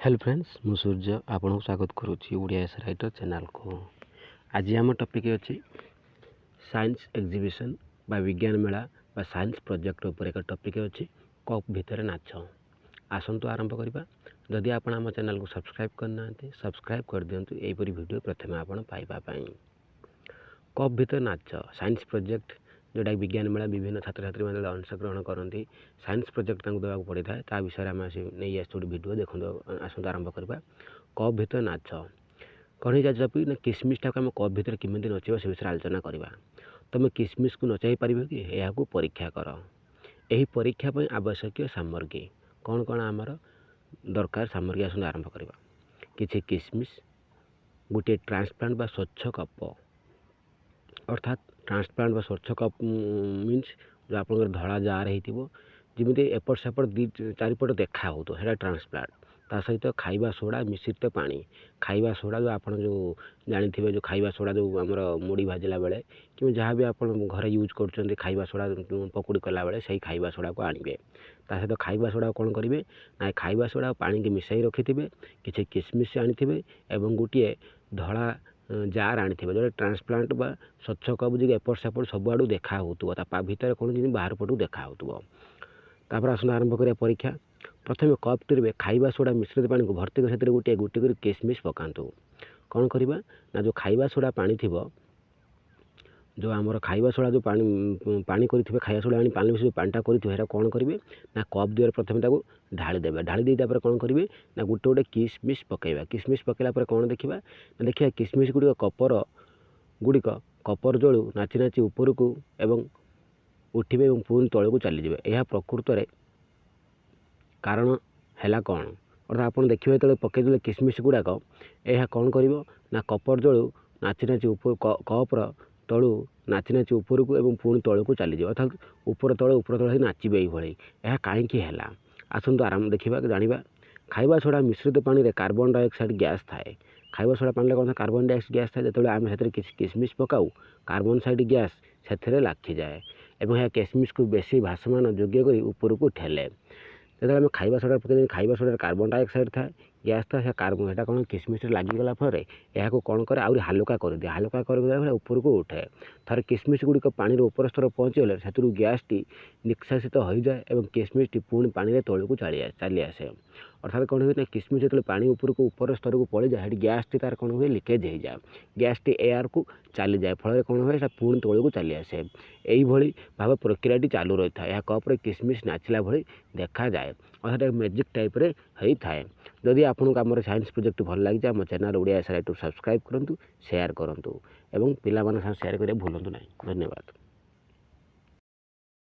Hello friends मु सूर्य आपन को स्वागत करुच्ची ओडिया एस राइटर चैनल को। आज आम टॉपिक अच्छी साइंस एग्जीबिशन बा विज्ञान मेला बा साइंस प्रोजेक्ट उपर एक टॉपिक अच्छी कप भितर नाच। आसतु आरंभ करवा। जदि आप आम चैनल को सब्सक्राइब करना सब्सक्राइब कर दिंतु यहपरी वीडियो प्रथम आपन पाइबापी। कप भितर नाच साइंस प्रोजेक्ट जोटा विज्ञान मेला विभिन्न छात्र छात्री मैंने अंशग्रहण करती साइंस प्रोजेक्ट देवाक पड़ी था ता विषय आम नहीं आसो भिडियो देखो आसतु आरंभ करवा। कप भितर नाच कौन टॉपिक ना किसमिसटा को आम कप भितर किमिति नचेबा से विषय आलोचना करवा। तुम किसमिस को नचाई पार कि यह परीक्षा कर। यही परीक्षा पर आवश्यक सामग्री कौन कौन आमर दरकार सामग्री आसतु आरंभ करवा। किसी किसमिस गोटे ट्रांसप्लांट बा स्वच्छ कप अर्थात ट्रांसप्लांट बा स्वच्छ कप मीन्स जो आप धड़ा जार होती एपट सेपट दी चारिपट देखा हो तो है ट्रांसप्लांट। ता सहित खाइबा सोडा मिश्रित पानी खाइबा सोडा जो आप जो जानी जो खाइबा सोडा जो आमर मुड़ी भाजला बेले कि जहाँ भी आप घर यूज कर खाइबा सोडा पकुड़ी कला बेले से खाइबा सोडा को आनिबे। ता सहित खाइबा सोडा कौन करेंगे ना खाइबा सोडा पानी की मिसाई रखिथे किसी किसमिस आनी एवं गोटे धड़ा जार आनी जो ट्रांसप्लांट बा स्वच्छ कप जी एपट सेपट सबुआड़ देखा हो भितर कौन जी बाहर पटू देखा होपर आसन आरंभ करिया परीक्षा। प्रथम कप टे खाइबा सोडा मिश्रित पानी को भर्ती कर गोटे गोटे कर किसमिस पकातु। कौन करवा ना जो खाइबा सोडा पानी थी जो आमर खाइबा सोडा जो पानी पानी करेंगे खाइबा सोडा आनी पानी मिश्रित पानीटा करेंगे कौन करेंगे ना कप द्वारा प्रथम ढाली देवे ढाली दे कौन करेंगे ना गोटे गोटे किसमिस पकईवा। किसमिस पकड़ा कौन देखा ना देखा किसमिस गुड़िक कपर गुड़िक कपर जलू नाची नाची ऊपर को एवं उठे और पुणी तौक चलीजे। यह प्रकृत में कारण है कौन अर्थात आप देखिए जो पकईदे किसमिस गुड़ाक यह कौन कर ना कपर जलू नाची नाची ऊपर कपर तलू नाची नाची ऊपर को एवं पुणी तौक चलीजे अर्थात ऊपर तले नाचे यह कहीं आसतु आराम देखा जाना। खाइबा सोडा मिश्रित पानी में कार्बन डाइऑक्साइड गैस थाए। खाइबा सोडा पानी कौन कार्बन डाइऑक्साइड गैस थाए जो आम से किसमिस पकाऊ कार्बन डाइऑक्साइड गैस से लाखी जाए और यह किसमिस को बेसी भाषमान योग्य कर ऊपर को ठेले। जो आम खाइबा सोडा पकड़ खाइबा सोडा कार्बन डाइऑक्साइड थाए गैस था से कार्बन एटा कौन किसमिस लगिगला यह कौन करे आहरी हालुका कर दिए हालुका कर ऊपर को उठे थर किसमिस गुड़िक पानी ऊपर स्तर पहुँचीगले से गैस टी निष्कासित हो जाए और किसमिस टी पुणी पानी तौक चली आसे। अर्थात कौन हुए किसमिस जो पानी ऊपर को ऊपर स्तर को पड़ जाए गैस टी तार कौन हुए लिकेज हो जाए गैस टी एयर को चली जाए फल कौन हुए पुणी तौक चली आसे। यही भाव प्रक्रिया चालू रही है यह कप्रे किसमिस नाचिला भली देखा जाए अर्थात मैजिक टाइप रे होई थाए। जदि आपको आम साइंस प्रोजेक्ट भल लगी आम channel Odia S writer subscribe करूँ शेयर करूँ और पिला सेयार करें भूलु ना। धन्यवाद।